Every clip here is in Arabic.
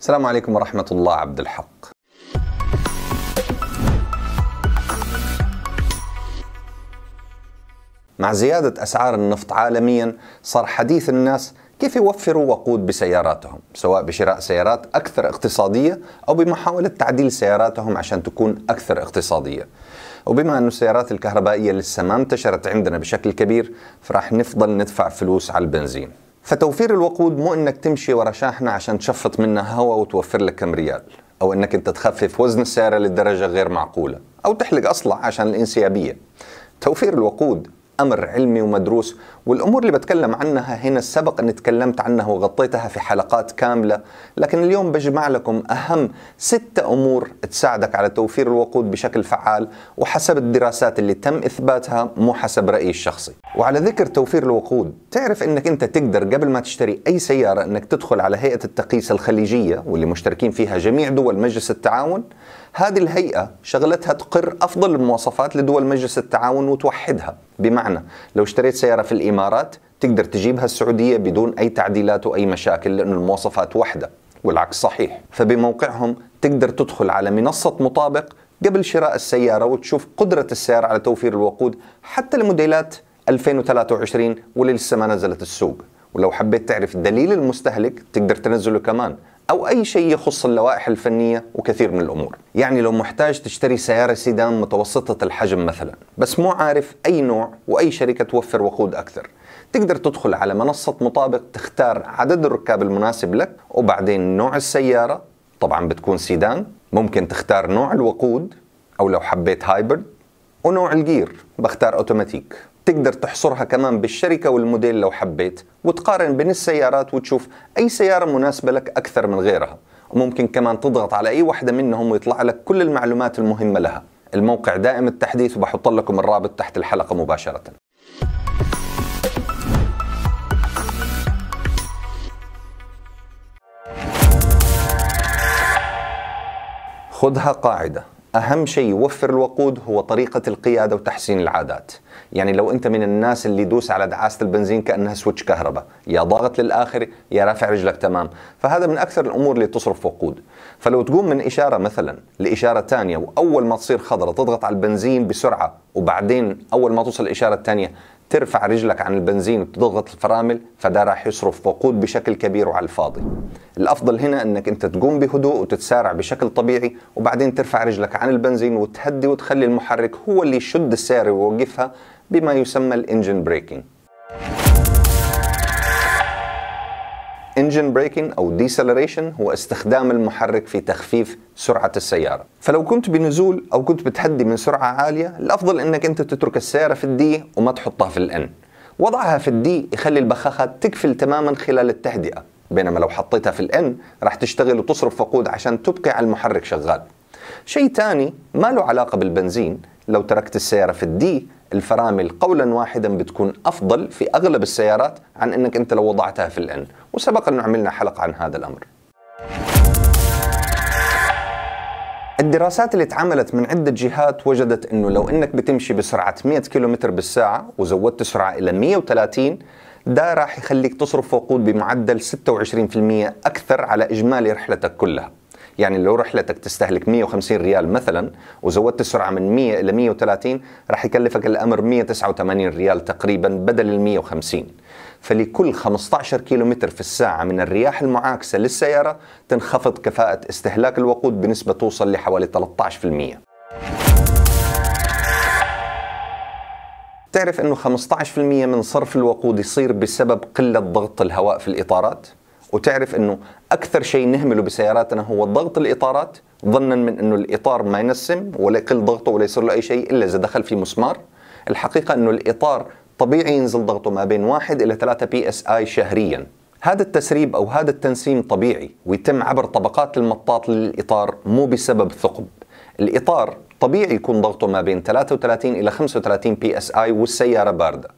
السلام عليكم ورحمة الله عبد الحق. مع زيادة أسعار النفط عالميا صار حديث الناس كيف يوفروا وقود بسياراتهم، سواء بشراء سيارات أكثر اقتصادية أو بمحاولة تعديل سياراتهم عشان تكون أكثر اقتصادية. وبما أن السيارات الكهربائية لسه ما انتشرت عندنا بشكل كبير فراح نفضل ندفع فلوس على البنزين. فتوفير الوقود مو انك تمشي ورا شاحنة عشان تشفط منها هواء وتوفر لك كم ريال، او انك انت تخفف وزن السيارة لدرجة غير معقولة، او تحلق اصلع عشان الانسيابية. توفير الوقود أمر علمي ومدروس، والأمور اللي بتكلم عنها هنا سبق أني تكلمت عنها وغطيتها في حلقات كاملة، لكن اليوم بجمع لكم أهم 6 أمور تساعدك على توفير الوقود بشكل فعال وحسب الدراسات اللي تم إثباتها، مو حسب رأيي الشخصي. وعلى ذكر توفير الوقود، تعرف أنك أنت تقدر قبل ما تشتري أي سيارة أنك تدخل على هيئة التقييس الخليجية واللي مشتركين فيها جميع دول مجلس التعاون. هذه الهيئة شغلتها تقر أفضل المواصفات لدول مجلس التعاون وتوحدها، بمعنى لو اشتريت سيارة في الإمارات تقدر تجيبها السعودية بدون أي تعديلات وأي مشاكل لأن المواصفات واحدة، والعكس صحيح. فبموقعهم تقدر تدخل على منصة مطابق قبل شراء السيارة وتشوف قدرة السيارة على توفير الوقود حتى لموديلات 2023 واللي لسه ما نزلت السوق. ولو حبيت تعرف دليل المستهلك تقدر تنزله كمان، أو أي شيء يخص اللوائح الفنية وكثير من الأمور. يعني لو محتاج تشتري سيارة سيدان متوسطة الحجم مثلا، بس مو عارف أي نوع وأي شركة توفر وقود أكثر، تقدر تدخل على منصة مطابق، تختار عدد الركاب المناسب لك، وبعدين نوع السيارة، طبعا بتكون سيدان، ممكن تختار نوع الوقود، أو لو حبيت هايبرد، ونوع الجير بختار أوتوماتيك. تقدر تحصرها كمان بالشركة والموديل لو حبيت، وتقارن بين السيارات وتشوف أي سيارة مناسبة لك أكثر من غيرها، وممكن كمان تضغط على أي واحدة منهم ويطلع لك كل المعلومات المهمة لها. الموقع دائم التحديث وبحط لكم الرابط تحت الحلقة مباشرة. خذها قاعدة، أهم شيء يوفر الوقود هو طريقة القيادة وتحسين العادات. يعني لو أنت من الناس اللي يدوس على دعاسة البنزين كأنها سويتش كهرباء، يا ضاغط للآخر يا رافع رجلك تمام، فهذا من أكثر الأمور اللي تصرف وقود. فلو تقوم من إشارة مثلا لإشارة تانية، وأول ما تصير خضرة تضغط على البنزين بسرعة، وبعدين أول ما توصل الإشارة الثانية ترفع رجلك عن البنزين وتضغط الفرامل، فده راح يصرف وقود بشكل كبير وعلى الفاضي. الأفضل هنا أنك أنت تقوم بهدوء وتتسارع بشكل طبيعي، وبعدين ترفع رجلك عن البنزين وتهدي وتخلي المحرك هو اللي يشد السيارة ويوقفها بما يسمى الانجن بريكنج. انجن بريكنج أو ديسلريشن هو استخدام المحرك في تخفيف سرعة السيارة. فلو كنت بنزول أو كنت بتهدي من سرعة عالية، الأفضل أنك أنت تترك السيارة في الدي وما تحطها في الان. وضعها في الدي يخلي البخاخات تقفل تماما خلال التهدئة، بينما لو حطيتها في الان راح تشتغل وتصرف وقود عشان تبقي على المحرك شغال. شيء تاني ما له علاقة بالبنزين، لو تركت السيارة في الدي الفرامل قولا واحدا بتكون أفضل في أغلب السيارات عن أنك أنت لو وضعتها في الان، وسبق أنه عملنا حلقة عن هذا الأمر. الدراسات اللي اتعملت من عدة جهات وجدت أنه لو أنك بتمشي بسرعة 100 كيلومتر بالساعة وزودت السرعة إلى 130، ده راح يخليك تصرف وقود بمعدل 26% أكثر على إجمالي رحلتك كلها. يعني لو رحلتك تستهلك 150 ريال مثلا وزودت السرعة من 100 إلى 130، راح يكلفك الأمر 189 ريال تقريبا بدل ال 150. فلكل 15 كيلومتر في الساعة من الرياح المعاكسة للسيارة تنخفض كفاءة استهلاك الوقود بنسبة توصل لحوالي 13%. تعرف أنه 15% من صرف الوقود يصير بسبب قلة ضغط الهواء في الإطارات؟ وتعرف أنه أكثر شيء نهمله بسياراتنا هو ضغط الإطارات، ظنا من أنه الإطار ما ينسم ولا يقل ضغطه ولا يصير له أي شيء إلا إذا دخل فيه مسمار. الحقيقة أنه الإطار طبيعي ينزل ضغطه ما بين 1 إلى 3 PSI شهريا. هذا التسريب أو هذا التنسيم طبيعي ويتم عبر طبقات المطاط للإطار، مو بسبب ثقب. الإطار طبيعي يكون ضغطه ما بين 33 إلى 35 PSI والسيارة باردة.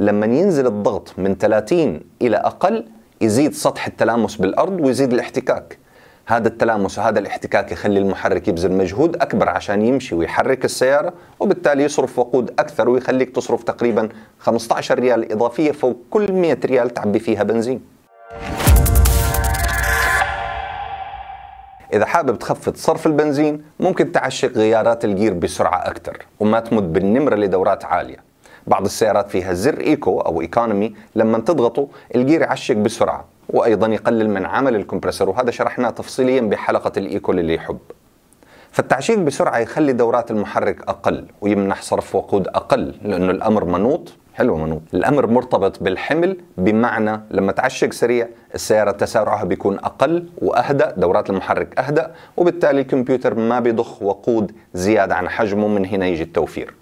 لما ينزل الضغط من 30 إلى أقل يزيد سطح التلامس بالأرض ويزيد الاحتكاك. هذا التلامس وهذا الاحتكاك يخلي المحرك يبذل مجهود أكبر عشان يمشي ويحرك السيارة، وبالتالي يصرف وقود أكثر ويخليك تصرف تقريبا 15 ريال إضافية فوق كل 100 ريال تعبي فيها بنزين. إذا حابب تخفض صرف البنزين ممكن تعشق غيارات الجير بسرعة أكثر وما تمد بالنمرة لدورات عالية. بعض السيارات فيها زر إيكو أو إيكونومي، لما تضغطوا الجير يعشق بسرعة وأيضا يقلل من عمل الكمبرسور، وهذا شرحناه تفصيليا بحلقة الإيكو للي يحب. فالتعشيق بسرعة يخلي دورات المحرك أقل ويمنح صرف وقود أقل، لأنه الأمر منوط. حلو منوط. الأمر مرتبط بالحمل، بمعنى لما تعشق سريع السيارة تسارعها بيكون أقل وأهدأ، دورات المحرك أهدأ، وبالتالي الكمبيوتر ما بيضخ وقود زيادة عن حجمه. من هنا يجي التوفير.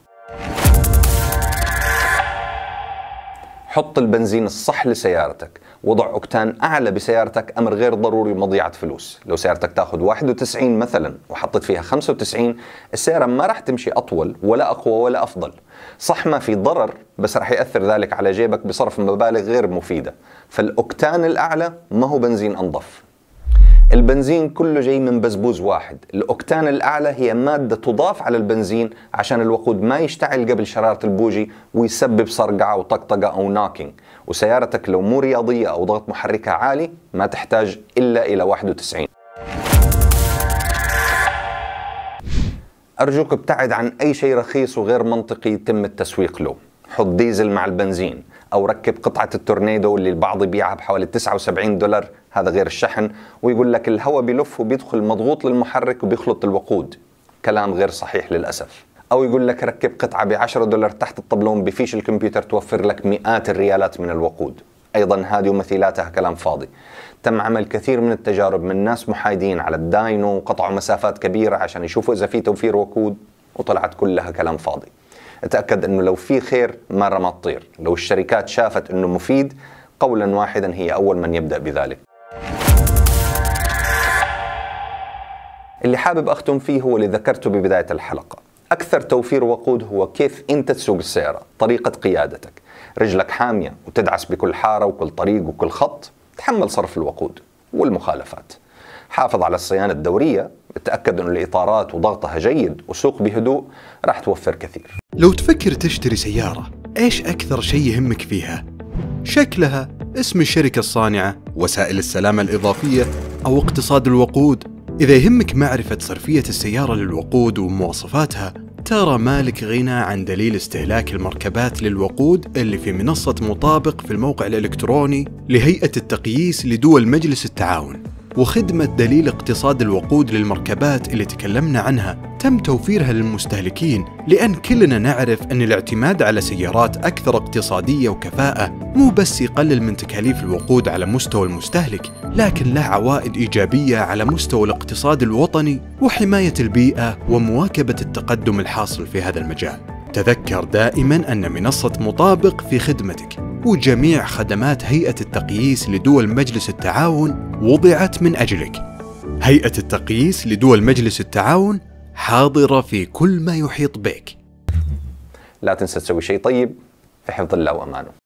حط البنزين الصح لسيارتك. وضع أوكتان أعلى بسيارتك أمر غير ضروري مضيعة فلوس. لو سيارتك تاخذ 91 مثلا وحطيت فيها 95، السيارة ما راح تمشي أطول ولا أقوى ولا أفضل. صح ما في ضرر، بس راح يأثر ذلك على جيبك بصرف مبالغ غير مفيدة. فالأوكتان الأعلى ما هو بنزين أنظف. البنزين كله جاي من بزبوز واحد. الأوكتان الأعلى هي مادة تضاف على البنزين عشان الوقود ما يشتعل قبل شرارة البوجي ويسبب صرقعة وطقطقة أو ناكينج. وسيارتك لو مو رياضية أو ضغط محركها عالي ما تحتاج إلا إلى 91. أرجوك ابتعد عن أي شيء رخيص وغير منطقي يتم التسويق له. حط ديزل مع البنزين، أو ركب قطعة التورنيدو اللي البعض يبيعها بحوالي 79 دولار، هذا غير الشحن، ويقول لك الهواء بيلف وبيدخل مضغوط للمحرك وبيخلط الوقود. كلام غير صحيح للأسف. أو يقول لك ركب قطعة ب10 دولار تحت الطبلون بفيش الكمبيوتر توفر لك مئات الريالات من الوقود. أيضا هذه ومثيلاتها كلام فاضي. تم عمل كثير من التجارب من ناس محايدين على الداينو وقطعوا مسافات كبيرة عشان يشوفوا إذا في توفير وقود، وطلعت كلها كلام فاضي. اتأكد أنه لو في خير ما رمى الطير. لو الشركات شافت أنه مفيد قولا واحدا هي أول من يبدأ بذلك. اللي حابب أختم فيه هو اللي ذكرته ببداية الحلقة. أكثر توفير وقود هو كيف أنت تسوق السيارة، طريقة قيادتك. رجلك حامية وتدعس بكل حارة وكل طريق وكل خط، تحمل صرف الوقود والمخالفات. حافظ على الصيانة الدورية، اتأكد أن الإطارات وضغطها جيد، وسوق بهدوء، راح توفر كثير. لو تفكر تشتري سيارة، إيش أكثر شيء يهمك فيها؟ شكلها، اسم الشركة الصانعة، وسائل السلامة الإضافية، أو اقتصاد الوقود؟ إذا يهمك معرفة صرفية السيارة للوقود ومواصفاتها، ترى مالك غنى عن دليل استهلاك المركبات للوقود اللي في منصة مطابق في الموقع الإلكتروني لهيئة التقييس لدول مجلس التعاون. وخدمة دليل اقتصاد الوقود للمركبات اللي تكلمنا عنها تم توفيرها للمستهلكين، لأن كلنا نعرف أن الاعتماد على سيارات أكثر اقتصادية وكفاءة مو بس يقلل من تكاليف الوقود على مستوى المستهلك، لكن له عوائد إيجابية على مستوى الاقتصاد الوطني وحماية البيئة ومواكبة التقدم الحاصل في هذا المجال. تذكر دائما أن منصة مطابق في خدمتك، وجميع خدمات هيئة التقييس لدول مجلس التعاون وضعت من أجلك. هيئة التقييس لدول مجلس التعاون حاضرة في كل ما يحيط بك. لا تنسى تسوي شيء طيب في حفظ الله وأمانه.